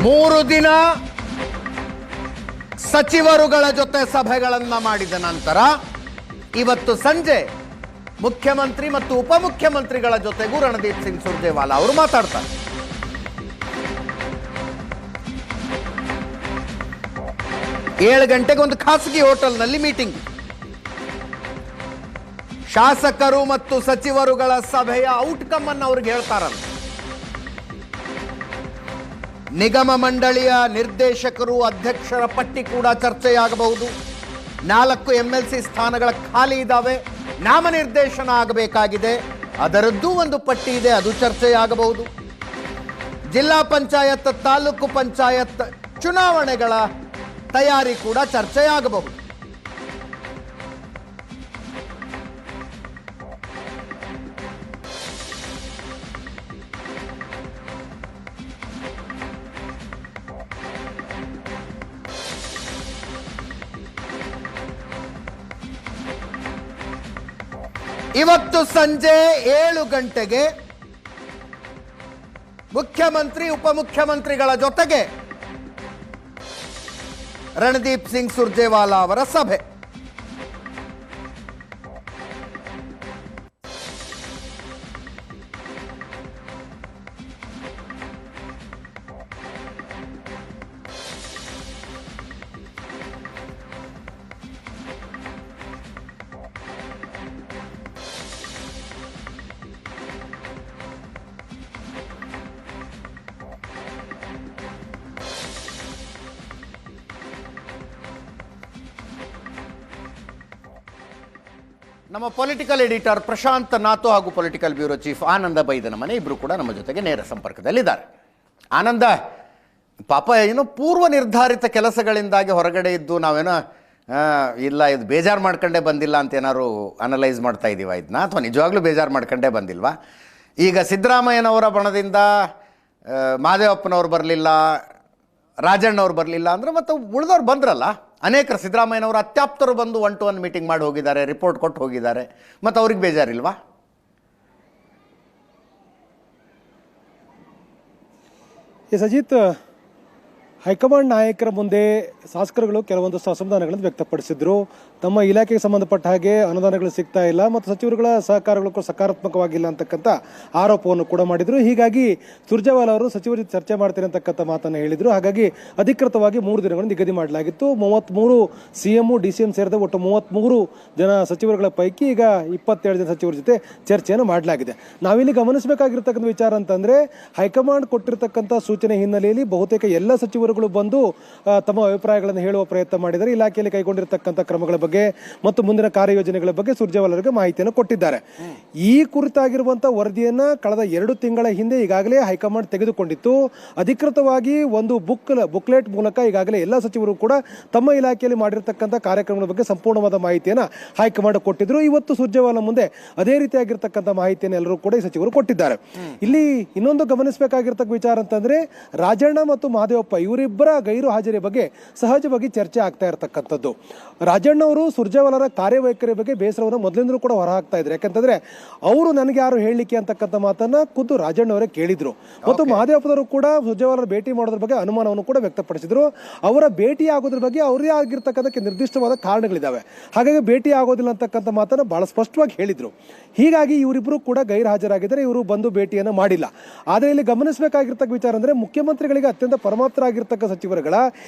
3 ದಿನ ಸಚಿವರುಗಳ ಜೊತೆ ಸಭೆಗಳನ್ನು ಮಾಡಿದ ನಂತರ ಇವತ್ತು ಸಂಜೆ ಮುಖ್ಯಮಂತ್ರಿ ಮತ್ತು ಉಪಮುಖ್ಯಮಂತ್ರಿಗಳ ಜೊತೆಗೂ ರಣದೀಪ್ ಸಿಂಗ್ ಸುರ್ಜೇವಾಲಾ ಅವರು ಮಾತಾಡ್ತಾರೆ. ಏಳು ಗಂಟೆಗೆ ಒಂದು ಖಾಸಗಿ ಹೋಟೆಲ್ನಲ್ಲಿ ಮೀಟಿಂಗ್. ಶಾಸಕರು ಮತ್ತು ಸಚಿವರುಗಳ ಸಭೆಯ ಔಟ್ಕಮ್ ಅನ್ನು ಅವ್ರಿಗೆ ಹೇಳ್ತಾರಂತೆ. ನಿಗಮ ಮಂಡಳಿಯ ನಿರ್ದೇಶಕರು ಅಧ್ಯಕ್ಷರ ಪಟ್ಟಿ ಕೂಡ ಚರ್ಚೆಯಾಗಬಹುದು. 4 MLC ಸ್ಥಾನಗಳ ಖಾಲಿ ಇದ್ದಾವೆ, ನಾಮನಿರ್ದೇಶನ ಆಗಬೇಕಾಗಿದೆ, ಅದರದ್ದು ಒಂದು ಪಟ್ಟಿ ಇದೆ, ಅದು ಚರ್ಚೆಯಾಗಬಹುದು. ಜಿಲ್ಲಾ ಪಂಚಾಯತ್ ತಾಲೂಕು ಪಂಚಾಯತ್ ಚುನಾವಣೆಗಳ ತಯಾರಿ ಕೂಡ ಚರ್ಚೆಯಾಗಬಹುದು. ಇವತ್ತು ಸಂಜೆ 7 ಗಂಟೆಗೆ ಮುಖ್ಯಮಂತ್ರಿ ಉಪಮುಖ್ಯಮಂತ್ರಿಗಳ ಜೊತೆಗೆ ರಣದೀಪ್ ಸಿಂಗ್ ಸುರ್ಜೇವಾಲಾ ಅವರ ಸಭೆ. ನಮ್ಮ ಪೊಲಿಟಿಕಲ್ ಎಡಿಟರ್ ಪ್ರಶಾಂತ್ ನಾಥು ಹಾಗೂ ಪೊಲಿಟಿಕಲ್ ಬ್ಯೂರೋ ಚೀಫ್ ಆನಂದ ಬೈದನಮನೆ ಇಬ್ಬರು ಕೂಡ ನಮ್ಮ ಜೊತೆಗೆ ನೇರ ಸಂಪರ್ಕದಲ್ಲಿದ್ದಾರೆ. ಆನಂದ, ಪಾಪ ಏನೋ ಪೂರ್ವ ನಿರ್ಧಾರಿತ ಕೆಲಸಗಳಿಂದಾಗಿ ಹೊರಗಡೆ ಇದ್ದು ನಾವೇನೋ ಇಲ್ಲ ಇದು ಬೇಜಾರು ಮಾಡ್ಕೊಂಡೇ ಬಂದಿಲ್ಲ ಅಂತ ಏನಾದ್ರು ಅನಲೈಸ್ ಮಾಡ್ತಾ ಇದ್ದೀವ ಇದನ್ನ, ಅಥವಾ ನಿಜವಾಗ್ಲೂ ಬೇಜಾರು ಮಾಡ್ಕೊಂಡೇ ಬಂದಿಲ್ವಾ? ಈಗ ಸಿದ್ದರಾಮಯ್ಯನವರ ಬಣದಿಂದ ಮಹದೇವಪ್ಪನವ್ರು ಬರಲಿಲ್ಲ, ರಾಜಣ್ಣವ್ರು ಬರಲಿಲ್ಲ ಅಂದರೆ ಮತ್ತು ಉಳಿದವ್ರು ಬಂದ್ರಲ್ಲ, ಅನೇಕರು ಸಿದ್ದರಾಮಯ್ಯನವರು ಅತ್ಯಾಪ್ತರು ಬಂದು 1-to-1 ಮೀಟಿಂಗ್ ಮಾಡಿ ಹೋಗಿದ್ದಾರೆ, ರಿಪೋರ್ಟ್ ಕೊಟ್ಟು ಹೋಗಿದ್ದಾರೆ, ಮತ್ತು ಅವ್ರಿಗೆ ಬೇಜಾರಿಲ್ವಾ? ಎಸ್ ಅಜಿತ್, ಹೈಕಮಾಂಡ್ ನಾಯಕರ ಮುಂದೆ ಶಾಸಕರುಗಳು ಕೆಲವೊಂದು ಅಸಮಾಧಾನಗಳನ್ನು ವ್ಯಕ್ತಪಡಿಸಿದ್ರು. ತಮ್ಮ ಇಲಾಖೆಗೆ ಸಂಬಂಧಪಟ್ಟ ಹಾಗೆ ಅನುದಾನಗಳು ಸಿಗ್ತಾ ಇಲ್ಲ ಮತ್ತು ಸಚಿವರುಗಳ ಸಹಕಾರಗಳು ಸಕಾರಾತ್ಮಕವಾಗಿಲ್ಲ ಅಂತಕ್ಕಂಥ ಆರೋಪವನ್ನು ಕೂಡ ಮಾಡಿದ್ರು. ಹೀಗಾಗಿ ಸುರ್ಜೇವಾಲಾ ಅವರು ಸಚಿವರ ಜೊತೆ ಚರ್ಚೆ ಮಾಡ್ತಾರೆ ಅಂತಕ್ಕಂಥ ಮಾತನ್ನು ಹೇಳಿದ್ರು. ಹಾಗಾಗಿ ಅಧಿಕೃತವಾಗಿ 3 ದಿನಗಳನ್ನು ನಿಗದಿ ಮಾಡಲಾಗಿತ್ತು. 33 CM DCM ಸೇರಿದ ಒಟ್ಟು 33 ಜನ ಸಚಿವರುಗಳ ಪೈಕಿ ಈಗ 27 ಜನ ಸಚಿವರ ಜೊತೆ ಚರ್ಚೆಯನ್ನು ಮಾಡಲಾಗಿದೆ. ನಾವಿಲ್ಲಿ ಗಮನಿಸಬೇಕಾಗಿರ್ತಕ್ಕಂಥ ವಿಚಾರ ಅಂತಂದ್ರೆ, ಹೈಕಮಾಂಡ್ ಕೊಟ್ಟಿರ್ತಕ್ಕಂಥ ಸೂಚನೆ ಹಿನ್ನೆಲೆಯಲ್ಲಿ ಬಹುತೇಕ ಎಲ್ಲ ಸಚಿವರುಗಳು ಬಂದು ತಮ್ಮ ಅಭಿಪ್ರಾಯಗಳನ್ನು ಹೇಳುವ ಪ್ರಯತ್ನ ಮಾಡಿದ್ದಾರೆ. ಇಲಾಖೆಯಲ್ಲಿ ಕೈಗೊಂಡಿರತಕ್ಕಂಥ ಕ್ರಮಗಳ ಬಗ್ಗೆ ಮತ್ತು ಮುಂದಿನ ಕಾರ್ಯಯೋಜನೆಗಳ ಬಗ್ಗೆ ಸುರ್ಜೇವಾಲಾ ಅವರಿಗೆ ಮಾಹಿತಿಯನ್ನು ಕೊಟ್ಟಿದ್ದಾರೆ. ಈ ಕುರಿತಾಗಿರುವಂತಹ ವರದಿಯನ್ನ ಕಳೆದ 2 ತಿಂಗಳ ಹಿಂದೆ ಈಗಾಗಲೇ ಹೈಕಮಾಂಡ್ ತೆಗೆದುಕೊಂಡಿತ್ತು. ಅಧಿಕೃತವಾಗಿ ಒಂದು ಬುಕ್ಲೆಟ್ ಮೂಲಕ ಈಗಾಗಲೇ ಎಲ್ಲ ಸಚಿವರು ಕೂಡ ತಮ್ಮ ಇಲಾಖೆಯಲ್ಲಿ ಮಾಡಿರ್ತಕ್ಕಂಥ ಕಾರ್ಯಕ್ರಮಗಳ ಬಗ್ಗೆ ಸಂಪೂರ್ಣವಾದ ಮಾಹಿತಿಯನ್ನು ಹೈಕಮಾಂಡ್ ಕೊಟ್ಟಿದ್ರು. ಇವತ್ತು ಸುರ್ಜೇವಾಲಾ ಮುಂದೆ ಅದೇ ರೀತಿಯಾಗಿರ್ತಕ್ಕಂಥ ಮಾಹಿತಿಯನ್ನು ಎಲ್ಲರೂ ಕೂಡ ಈ ಸಚಿವರು ಕೊಟ್ಟಿದ್ದಾರೆ. ಇಲ್ಲಿ ಇನ್ನೊಂದು ಗಮನಿಸಬೇಕಾಗಿರ್ತಕ್ಕ ವಿಚಾರ ಅಂತಂದ್ರೆ, ರಾಜಣ್ಣ ಮತ್ತು ಮಹದೇವಪ್ಪ ಇವರಿಬ್ಬರ ಗೈರು ಹಾಜರಿ ಬಗ್ಗೆ ಸಹಜವಾಗಿ ಚರ್ಚೆ ಆಗ್ತಾ ಇರತಕ್ಕಂಥದ್ದು. ರಾಜಣ್ಣ ಅವರು ಸುರ್ಜೇವಾಲಾರ ಕಾರ್ಯವೈಖರಿ ಬಗ್ಗೆ ಬೇಸರವನ್ನು ಮೊದಲಿಂದಲೂ ಕೂಡ ಹೊರಹಾಕ್ತಾ ಇದ್ರು. ಯಾಕಂತಂದ್ರೆ ಅವರು ನನಗೆ ಯಾರು ಹೇಳಲಿಕ್ಕೆ ಅಂತಕ್ಕಂಥ ಮಾತನ್ನ ಖುದ್ದು ರಾಜಣ್ಣ ಅವರೇ ಕೇಳಿದ್ರು. ಮತ್ತು ಮಹದೇವಪ್ಪನವರು ಕೂಡ ಸುರ್ಜೇವಾಲಾರ ಭೇಟಿ ಮಾಡೋದ್ರ ಬಗ್ಗೆ ಅನುಮಾನವನ್ನು ಕೂಡ ವ್ಯಕ್ತಪಡಿಸಿದ್ರು. ಅವರ ಭೇಟಿ ಆಗೋದ್ರ ಬಗ್ಗೆ ಅವರೇ ಆಗಿರ್ತಕ್ಕಂಥ ನಿರ್ದಿಷ್ಟವಾದ ಕಾರಣಗಳಿದ್ದಾವೆ, ಹಾಗಾಗಿ ಭೇಟಿ ಆಗೋದಿಲ್ಲ ಅಂತಕ್ಕಂಥ ಮಾತನ್ನ ಬಹಳ ಸ್ಪಷ್ಟವಾಗಿ ಹೇಳಿದ್ರು. ಹೀಗಾಗಿ ಇವರಿಬ್ಬರು ಕೂಡ ಗೈರು ಹಾಜರಾಗಿದ್ದಾರೆ, ಇವರು ಬಂದು ಭೇಟಿಯನ್ನು ಮಾಡಿಲ್ಲ. ಆದರೆ ಇಲ್ಲಿ ಗಮನಿಸಬೇಕಾಗಿರ್ತಕ್ಕ ವಿಚಾರ ಅಂದ್ರೆ, ಮುಖ್ಯಮಂತ್ರಿಗಳಿಗೆ ಅತ್ಯಂತ ಪರಮಾಪ್ತರಾಗಿರ್ತಕ್ಕ ಸಚಿವರುಗಳ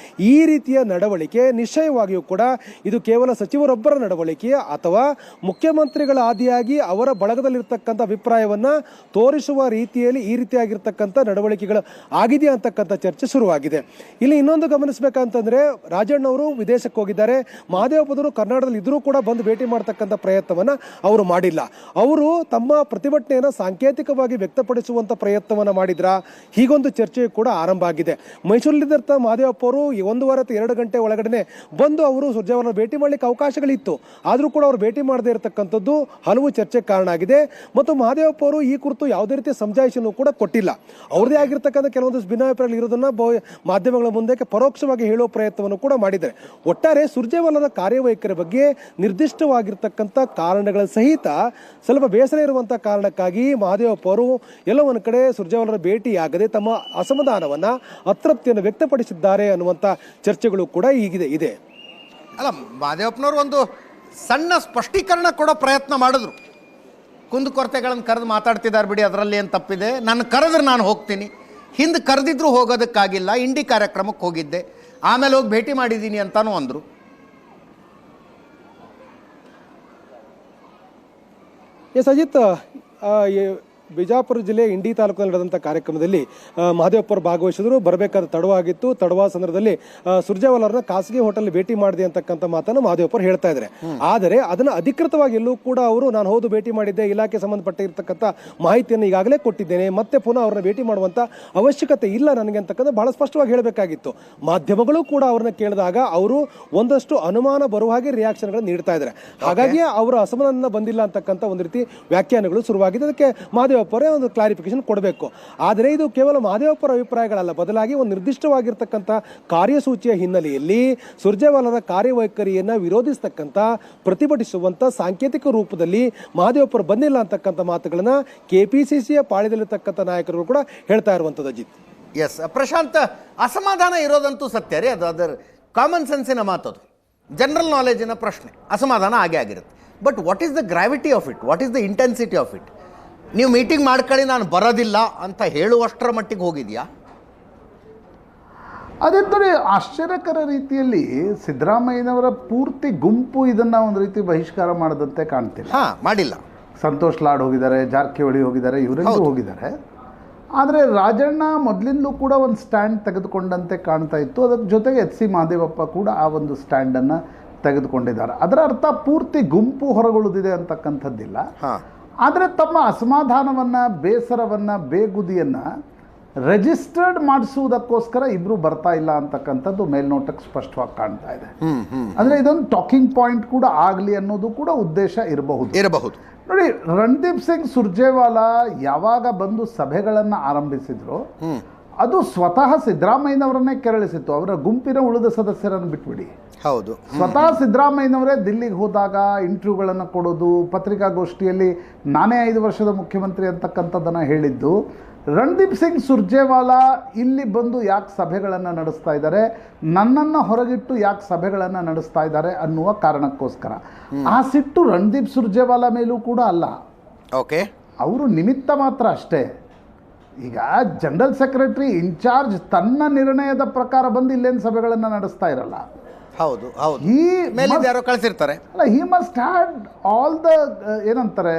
ಈ ರೀತಿಯ ನಡವಳಿಕೆ ನಿಶ್ಚಯವಾಗಿಯೂ ಕೂಡ ಇದು ಕೇವಲ ಸಚಿವರೊಬ್ಬರ ನಡವಳಿಕೆ ಅಥವಾ ಮುಖ್ಯಮಂತ್ರಿಗಳ ಆದಿಯಾಗಿ ಅವರ ಬಳಗದಲ್ಲಿರ್ತಕ್ಕಂಥ ಅಭಿಪ್ರಾಯವನ್ನ ತೋರಿಸುವ ರೀತಿಯಲ್ಲಿ ಈ ರೀತಿಯಾಗಿರ್ತಕ್ಕಂಥ ನಡವಳಿಕೆಗಳು ಆಗಿದೆಯಾ ಅಂತಕ್ಕಂಥ ಚರ್ಚೆ ಶುರುವಾಗಿದೆ. ಇಲ್ಲಿ ಇನ್ನೊಂದು ಗಮನಿಸಬೇಕಂತಂದ್ರೆ, ರಾಜಣ್ಣ ಅವರು ವಿದೇಶಕ್ಕೆ ಹೋಗಿದ್ದಾರೆ, ಮಹದೇವಪ್ಪನವರು ಕರ್ನಾಟಕದಲ್ಲಿ ಇದ್ರೂ ಕೂಡ ಬಂದು ಭೇಟಿ ಮಾಡತಕ್ಕಂಥ ಪ್ರಯತ್ನವನ್ನ ಅವರು ಮಾಡಿಲ್ಲ. ಅವರು ತಮ್ಮ ಪ್ರತಿಭಟನೆಯನ್ನು ಸಾಂಕೇತಿಕವಾಗಿ ವ್ಯಕ್ತಪಡಿಸುವಂತ ಪ್ರಯತ್ನವನ್ನ ಮಾಡಿದ್ರ, ಹೀಗೊಂದು ಚರ್ಚೆ ಕೂಡ ಆರಂಭ ಆಗಿದೆ. ಮೈಸೂರಿನಲ್ಲಿ ಇದ್ದಿದ್ದರ್ಥ ಮಹದೇವಪ್ಪ ಅವರು 1 ವಾರ ಅಥವಾ 2 ಗಂಟೆ ಒಳಗಡೆ ಬಂದು ಅವರು ಸುರ್ಜೇವಾಲಾ ಭೇಟಿ ಮಾಡಲಿಕ್ಕೆ ಅವಕಾಶಗಳಿತ್ತು. ಆದರೂ ಕೂಡ ಅವರು ಭೇಟಿ ಮಾಡದೇ ಇರತಕ್ಕಂಥದ್ದು ಹಲವು ಚರ್ಚೆಗೆ ಕಾರಣ ಆಗಿದೆ. ಮತ್ತು ಮಹದೇವಪ್ಪ ಅವರು ಈ ಕುರಿತು ಯಾವುದೇ ರೀತಿಯ ಸಮಜಾಯಿಷನ್ನು ಕೂಡ ಕೊಟ್ಟಿಲ್ಲ. ಅವ್ರದೇ ಆಗಿರ್ತಕ್ಕಂಥ ಕೆಲವೊಂದು ಭಿನ್ನಾಭಿಪ್ರಾಯಗಳು ಇರೋದನ್ನ ಮಾಧ್ಯಮಗಳ ಮುಂದೆ ಪರೋಕ್ಷವಾಗಿ ಹೇಳುವ ಪ್ರಯತ್ನವನ್ನು ಕೂಡ ಮಾಡಿದ್ದಾರೆ. ಒಟ್ಟಾರೆ ಸುರ್ಜೇವಾಲಾದ ಕಾರ್ಯವೈಖರಿ ಬಗ್ಗೆ ನಿರ್ದಿಷ್ಟವಾಗಿರ್ತಕ್ಕಂಥ ಕಾರಣಗಳ ಸಹಿತ ಸ್ವಲ್ಪ ಬೇಸರ ಇರುವಂತಹ ಕಾರಣಕ್ಕಾಗಿ ಮಹದೇವಪ್ಪ ಅವರು ಎಲ್ಲೋ ಒಂದು ಕಡೆ ಸುರ್ಜೇವಾಲಾರ ಭೇಟಿಯಾಗದೆ ತಮ್ಮ ಅಸಮಾಧಾನವನ್ನ ಅತೃಪ್ತಿಯನ್ನು ವ್ಯಕ್ತಪಡಿಸಿದ್ದಾರೆ ಅನ್ನುವಂಥ ಚರ್ಚೆಗಳು ಕೂಡ ಇದೆ. ಅಲ್ಲ, ಮಹದೇವಪ್ಪನವರು ಒಂದು ಸಣ್ಣ ಸ್ಪಷ್ಟೀಕರಣ ಕೊಡೋ ಪ್ರಯತ್ನ ಮಾಡಿದ್ರು. ಕುಂದುಕೊರತೆಗಳನ್ನು ಕರೆದು ಮಾತಾಡ್ತಿದ್ದಾರೆ ಬಿಡಿ, ಅದರಲ್ಲಿ ಏನು ತಪ್ಪಿದೆ, ನಾನು ಕರೆದ್ರೆ ನಾನು ಹೋಗ್ತೀನಿ, ಹಿಂದೆ ಕರೆದಿದ್ರು ಹೋಗೋದಕ್ಕಾಗಿಲ್ಲ, ಇಂಡಿ ಕಾರ್ಯಕ್ರಮಕ್ಕೆ ಹೋಗಿದ್ದೆ, ಆಮೇಲೆ ಹೋಗಿ ಭೇಟಿ ಮಾಡಿದ್ದೀನಿ ಅಂತಾನು ಅಂದರು. ಎಸ್ ಅಜಿತ್, ಬಿಜಾಪುರ ಜಿಲ್ಲೆ ಇಂಡಿ ತಾಲೂಕಿನಲ್ಲಿ ನಡೆದಂಥ ಕಾರ್ಯಕ್ರಮದಲ್ಲಿ ಮಹದೇವಪ್ಪ ಭಾಗವಹಿಸಿದ್ರು. ಬರಬೇಕಾದ ತಡವಾಗಿತ್ತು. ತಡವಾದ ಸಂದರ್ಭದಲ್ಲಿ ಸುರ್ಜೇವಾಲಾರನ್ನ ಖಾಸಗಿ ಹೋಟೆಲ್ ಭೇಟಿ ಮಾಡಿದೆ ಅಂತಕ್ಕಂಥ ಮಾತನ್ನು ಮಹದೇವಪ್ಪ ಹೇಳ್ತಾ ಇದ್ದಾರೆ. ಆದರೆ ಅದನ್ನ ಅಧಿಕೃತವಾಗಿ ಎಲ್ಲೂ ಕೂಡ ಅವರು ನಾನು ಹೌದು ಭೇಟಿ ಮಾಡಿದ್ದೆ, ಇಲಾಖೆ ಸಂಬಂಧಪಟ್ಟಿರ್ತಕ್ಕಂಥ ಮಾಹಿತಿಯನ್ನು ಈಗಾಗಲೇ ಕೊಟ್ಟಿದ್ದೇನೆ, ಮತ್ತೆ ಪುನಃ ಅವ್ರನ್ನ ಭೇಟಿ ಮಾಡುವಂತ ಅವಶ್ಯಕತೆ ಇಲ್ಲ ನನಗೆ ಅಂತಕ್ಕಂಥ ಬಹಳ ಸ್ಪಷ್ಟವಾಗಿ ಹೇಳಬೇಕಾಗಿತ್ತು. ಮಾಧ್ಯಮಗಳು ಕೂಡ ಅವ್ರನ್ನ ಕೇಳಿದಾಗ ಅವರು ಒಂದಷ್ಟು ಅನುಮಾನ ಬರುವ ಹಾಗೆ ರಿಯಾಕ್ಷನ್ಗಳನ್ನು ನೀಡ್ತಾ ಇದ್ದಾರೆ. ಹಾಗಾಗಿ ಅವರ ಅಸಮಾಧಾನ ಬಂದಿಲ್ಲ ಅಂತಕ್ಕಂಥ ಒಂದು ರೀತಿ ವ್ಯಾಖ್ಯಾನಗಳು ಶುರುವಾಗಿದೆ. ಅದಕ್ಕೆ ಮಹದೇವಪ್ಪರೇ ಒಂದು ಕ್ಲಾರಿಫಿಕೇಶನ್ ಕೊಡಬೇಕು. ಆದರೆ ಇದು ಕೇವಲ ಮಹದೇವಪ್ಪರ ಅಭಿಪ್ರಾಯಗಳಲ್ಲ, ಬದಲಾಗಿ ಒಂದು ನಿರ್ದಿಷ್ಟವಾಗಿರ್ತಕ್ಕಂಥ ಕಾರ್ಯಸೂಚಿಯ ಹಿನ್ನೆಲೆಯಲ್ಲಿ ಸುರ್ಜೇವಾಲಾರ ಕಾರ್ಯವೈಖರಿಯನ್ನ ವಿರೋಧಿಸತಕ್ಕಂಥ ಪ್ರತಿಭಟಿಸುವಂತ ಸಾಂಕೇತಿಕ ರೂಪದಲ್ಲಿ ಮಹದೇವಪ್ಪರು ಬಂದಿಲ್ಲ ಅಂತಕ್ಕಂಥ ಮಾತುಗಳನ್ನ ಕೆಪಿಸಿಸಿಯ ಪಾಳ್ಯದಲ್ಲಿರ್ತಕ್ಕಂಥ ನಾಯಕರು ಕೂಡ ಹೇಳ್ತಾ ಇರುವಂತದ್ದು. ಅಜಿತ್, ಎಸ್ ಪ್ರಶಾಂತ್, ಅಸಮಾಧಾನ ಇರೋದಂತೂ ಸತ್ಯ ರೀ, ಅದರ ಕಾಮನ್ ಸೆನ್ಸಿನ ಮಾತದು, ಜನರಲ್ ನಾಲೆಜಿನ ಪ್ರಶ್ನೆ. ಅಸಮಾಧಾನ ಆಗೇ ಆಗಿರುತ್ತೆ. But what is the gravity of it, what is the intensity of it? ನೀವು ಮೀಟಿಂಗ್ ಮಾಡ್ಕೊಳ್ಳಿ, ನಾನು ಬರೋದಿಲ್ಲ ಅಂತ ಹೇಳುವಷ್ಟರ ಮಟ್ಟಿಗೆ ಹೋಗಿದೆಯಾ? ಅದೇ ಆಶ್ಚರ್ಯಕರ ರೀತಿಯಲ್ಲಿ ಸಿದ್ದರಾಮಯ್ಯನವರ ಪೂರ್ತಿ ಗುಂಪು ಇದನ್ನು ಒಂದು ರೀತಿ ಬಹಿಷ್ಕಾರ ಮಾಡದಂತೆ ಕಾಣ್ತಿಲ್ಲ. ಮಾಡಿಲ್ಲ. ಸಂತೋಷ್ ಲಾಡ್ ಹೋಗಿದ್ದಾರೆ, ಜಾರಕಿಹೊಳಿ ಹೋಗಿದ್ದಾರೆ, ಇವರೆಲ್ಲರೂ ಹೋಗಿದ್ದಾರೆ. ಆದರೆ ರಾಜಣ್ಣ ಮೊದಲಿಂದಲೂ ಕೂಡ ಒಂದು ಸ್ಟ್ಯಾಂಡ್ ತೆಗೆದುಕೊಂಡಂತೆ ಕಾಣ್ತಾ ಇತ್ತು. ಅದರ ಜೊತೆಗೆ ಎಚ್ ಸಿ ಮಹದೇವಪ್ಪ ಕೂಡ ಆ ಒಂದು ಸ್ಟ್ಯಾಂಡನ್ನು ತೆಗೆದುಕೊಂಡಿದ್ದಾರೆ. ಅದರ ಅರ್ಥ ಪೂರ್ತಿ ಗುಂಪು ಹೊರಗುಳಿದಿದೆ ಅಂತಕ್ಕಂಥದ್ದಿಲ್ಲ. ಆದರೆ ತಮ್ಮ ಅಸಮಾಧಾನವನ್ನು, ಬೇಸರವನ್ನು, ಬೇಗುದಿಯನ್ನು ರಿಜಿಸ್ಟರ್ಡ್ ಮಾಡಿಸುವುದಕ್ಕೋಸ್ಕರ ಇಬ್ಬರು ಬರ್ತಾ ಇಲ್ಲ ಅಂತಕ್ಕಂಥದ್ದು ಮೇಲ್ನೋಟಕ್ಕೆ ಸ್ಪಷ್ಟವಾಗಿ ಕಾಣ್ತಾ ಇದೆ. ಅಂದರೆ ಇದೊಂದು ಟಾಕಿಂಗ್ ಪಾಯಿಂಟ್ ಕೂಡ ಆಗಲಿ ಅನ್ನೋದು ಕೂಡ ಉದ್ದೇಶ ಇರಬಹುದು. ನೋಡಿ, ರಣದೀಪ್ ಸಿಂಗ್ ಸುರ್ಜೇವಾಲಾ ಯಾವಾಗ ಬಂದು ಸಭೆಗಳನ್ನು ಆರಂಭಿಸಿದ್ರು ಅದು ಸ್ವತಃ ಸಿದ್ದರಾಮಯ್ಯನವರನ್ನೇ ಕೆರಳಿಸಿತ್ತು. ಅವರ ಗುಂಪಿನ ಉಳಿದ ಸದಸ್ಯರನ್ನು ಬಿಟ್ಬಿಡಿ. ಹೌದು, ಸ್ವತಃ ಸಿದ್ದರಾಮಯ್ಯನವರೇ ದಿಲ್ಲಿಗೆ ಹೋದಾಗ ಇಂಟರ್ವ್ಯೂಗಳನ್ನು ಕೊಡೋದು, ಪತ್ರಿಕಾಗೋಷ್ಠಿಯಲ್ಲಿ ನಾನೇ 5 ವರ್ಷದ ಮುಖ್ಯಮಂತ್ರಿ ಅಂತಕ್ಕಂಥದ್ದನ್ನು ಹೇಳಿದ್ದು. ರಣದೀಪ್ ಸಿಂಗ್ ಸುರ್ಜೇವಾಲಾ ಇಲ್ಲಿ ಬಂದು ಯಾಕೆ ಸಭೆಗಳನ್ನು ನಡೆಸ್ತಾ ಇದ್ದಾರೆ, ನನ್ನನ್ನು ಹೊರಗಿಟ್ಟು ಯಾಕೆ ಸಭೆಗಳನ್ನು ನಡೆಸ್ತಾ ಇದ್ದಾರೆ ಅನ್ನುವ ಕಾರಣಕ್ಕೋಸ್ಕರ. ಆ ಸಿಟ್ಟು ರಣದೀಪ್ ಸುರ್ಜೇವಾಲಾ ಮೇಲೂ ಕೂಡ ಅಲ್ಲ. ಓಕೆ, ಅವರು ನಿಮಿತ್ತ ಮಾತ್ರ ಅಷ್ಟೇ. ಈಗ ಜನರಲ್ ಸೆಕ್ರೆಟರಿ ಇನ್ಚಾರ್ಜ್ ತನ್ನ ನಿರ್ಣಯದ ಪ್ರಕಾರ ಬಂದು ಇಲ್ಲೇನು ಸಭೆಗಳನ್ನು ನಡೆಸ್ತಾ ಇರಲ್ಲ. ಹೌದು, ಯಾರೋ ಕಳಿಸಿರ್ತಾರೆ. ಅಲ್ಲ, he must had all the ಏನಂತಾರೆ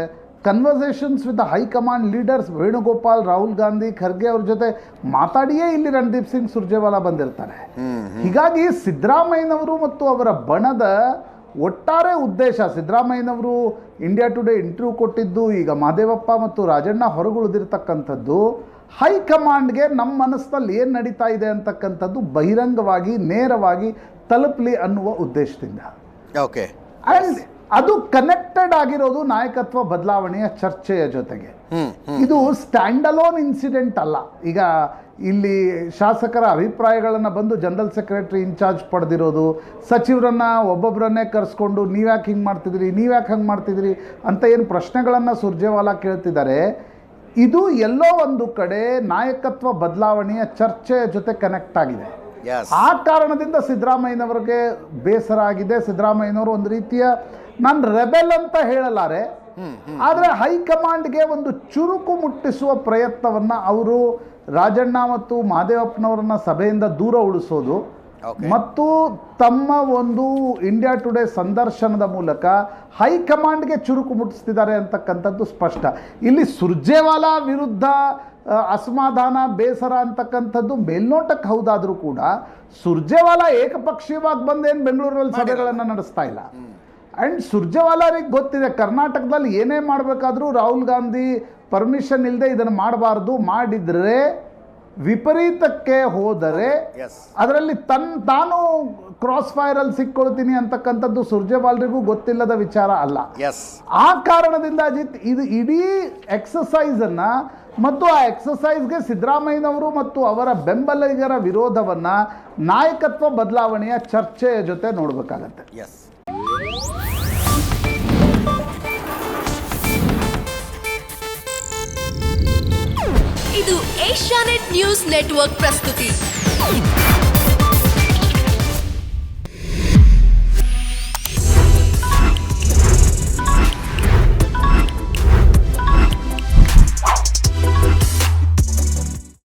conversations with the high command leaders. Venugopal, Rahul Gandhi, Kharge ಅವ್ರ ಜೊತೆ ಮಾತಾಡಿಯೇ ಇಲ್ಲಿ ರಣದೀಪ್ ಸಿಂಗ್ ಸುರ್ಜೇವಾಲಾ ಬಂದಿರ್ತಾರೆ. ಹೀಗಾಗಿ ಸಿದ್ದರಾಮಯ್ಯನವರು ಮತ್ತು ಅವರ ಬಣದ ಒಟ್ಟಾರೆ ಉದ್ದೇಶ, ಸಿದ್ದರಾಮಯ್ಯನವರು ಇಂಡಿಯಾ ಟುಡೇ ಇಂಟರ್ವ್ಯೂ ಕೊಟ್ಟಿದ್ದು, ಈಗ ಮಹದೇವಪ್ಪ ಮತ್ತು ರಾಜಣ್ಣ ಹೊರಗುಳಿದಿರ್ತಕ್ಕಂಥದ್ದು, ಹೈಕಮಾಂಡ್ಗೆ ನಮ್ಮ ಮನಸ್ಸಿನಲ್ಲಿ ಏನು ನಡೀತಾ ಇದೆ ಅಂತಕ್ಕಂಥದ್ದು ಬಹಿರಂಗವಾಗಿ ನೇರವಾಗಿ ತಲುಪಲಿ ಅನ್ನುವ ಉದ್ದೇಶದಿಂದ. ಓಕೆ, ಆ್ಯಂಡ್ ಅದು ಕನೆಕ್ಟೆಡ್ ಆಗಿರೋದು ನಾಯಕತ್ವ ಬದಲಾವಣೆಯ ಚರ್ಚೆಯ ಜೊತೆಗೆ. ಇದು ಸ್ಟ್ಯಾಂಡ್ ಅಲೋನ್ ಇನ್ಸಿಡೆಂಟ್ ಅಲ್ಲ. ಈಗ ಇಲ್ಲಿ ಶಾಸಕರ ಅಭಿಪ್ರಾಯಗಳನ್ನು ಬಂದು ಜನರಲ್ ಸೆಕ್ರೆಟರಿ ಇನ್ಚಾರ್ಜ್ ಪಡೆದಿರೋದು, ಸಚಿವರನ್ನು ಒಬ್ಬೊಬ್ಬರನ್ನೇ ಕರೆಸ್ಕೊಂಡು ನೀವ್ಯಾಕೆ ಹಿಂಗೆ ಮಾಡ್ತಿದ್ರಿ, ನೀವ್ಯಾಕೆ ಹಂಗೆ ಮಾಡ್ತಿದ್ರಿ ಅಂತ ಏನು ಪ್ರಶ್ನೆಗಳನ್ನು ಸುರ್ಜೇವಾಲಾ ಕೇಳ್ತಿದ್ದಾರೆ, ಇದು ಎಲ್ಲೋ ಒಂದು ಕಡೆ ನಾಯಕತ್ವ ಬದಲಾವಣೆಯ ಚರ್ಚೆಯ ಜೊತೆ ಕನೆಕ್ಟ್ ಆಗಿದೆ. ಆ ಕಾರಣದಿಂದ ಸಿದ್ದರಾಮಯ್ಯನವರಿಗೆ ಬೇಸರ ಆಗಿದೆ. ಸಿದ್ದರಾಮಯ್ಯನವರು ಒಂದು ರೀತಿಯ, ನಾನು ರೆಬೆಲ್ ಅಂತ ಹೇಳಲಾರೆ, ಆದರೆ ಹೈಕಮಾಂಡ್ಗೆ ಒಂದು ಚುರುಕು ಮುಟ್ಟಿಸುವ ಪ್ರಯತ್ನವನ್ನು ಅವರು ರಾಜಣ್ಣ ಮತ್ತು ಮಹದೇವಪ್ಪನವರನ್ನ ಸಭೆಯಿಂದ ದೂರ ಉಳಿಸೋದು ಮತ್ತು ತಮ್ಮ ಒಂದು ಇಂಡಿಯಾ ಟುಡೇ ಸಂದರ್ಶನದ ಮೂಲಕ ಹೈಕಮಾಂಡ್ಗೆ ಚುರುಕು ಮುಟ್ಟಿಸ್ತಿದ್ದಾರೆ ಅಂತಕ್ಕಂಥದ್ದು ಸ್ಪಷ್ಟ. ಇಲ್ಲಿ ಸುರ್ಜೇವಾಲಾ ವಿರುದ್ಧ ಅಸಮಾಧಾನ, ಬೇಸರ ಅಂತಕ್ಕಂಥದ್ದು ಮೇಲ್ನೋಟಕ್ಕೆ ಹೌದಾದರೂ ಕೂಡ ಸುರ್ಜೇವಾಲಾ ಏಕಪಕ್ಷೀಯವಾಗಿ ಬಂದೇನು ಬೆಂಗಳೂರಲ್ಲಿ ಸಭೆಗಳನ್ನು ನಡೆಸ್ತಾ ಇಲ್ಲ. ಆ್ಯಂಡ್ ಸುರ್ಜೇವಾಲಾರಿಗೆ ಗೊತ್ತಿದೆ, ಕರ್ನಾಟಕದಲ್ಲಿ ಏನೇ ಮಾಡಬೇಕಾದ್ರೂ ರಾಹುಲ್ ಗಾಂಧಿ ಪರ್ಮಿಷನ್ ಇಲ್ಲದೆ ಇದನ್ನು ಮಾಡಬಾರ್ದು, ಮಾಡಿದರೆ ವಿಪರೀತಕ್ಕೆ ಹೋದರೆ Yes. ಅದರಲ್ಲಿ ತಾನು ಕ್ರಾಸ್ ಫೈರಲ್ಲಿ ಸಿಕ್ಕೊಳ್ತೀನಿ ಅಂತಕ್ಕಂಥದ್ದು ಸುರ್ಜೇವಾಲ್ರಿಗೂ ಗೊತ್ತಿಲ್ಲದ ವಿಚಾರ ಅಲ್ಲ. ಎಸ್, ಆ ಕಾರಣದಿಂದ ಅಜಿತ್ ಇದು ಇಡೀ ಎಕ್ಸಸೈಸನ್ನು ಮತ್ತು ಆ ಎಕ್ಸಸೈಸ್ಗೆ ಸಿದ್ದರಾಮಯ್ಯನವರು ಮತ್ತು ಅವರ ಬೆಂಬಲಿಗರ ವಿರೋಧವನ್ನು ನಾಯಕತ್ವ ಬದಲಾವಣೆಯ ಚರ್ಚೆಯ ಜೊತೆ ನೋಡಬೇಕಾಗತ್ತೆ. ಎಸ್. ಇದು ಏಷ್ಯಾನೆಟ್ ನ್ಯೂಸ್ ನೆಟ್ವರ್ಕ್ ಪ್ರಸ್ತುತಿ.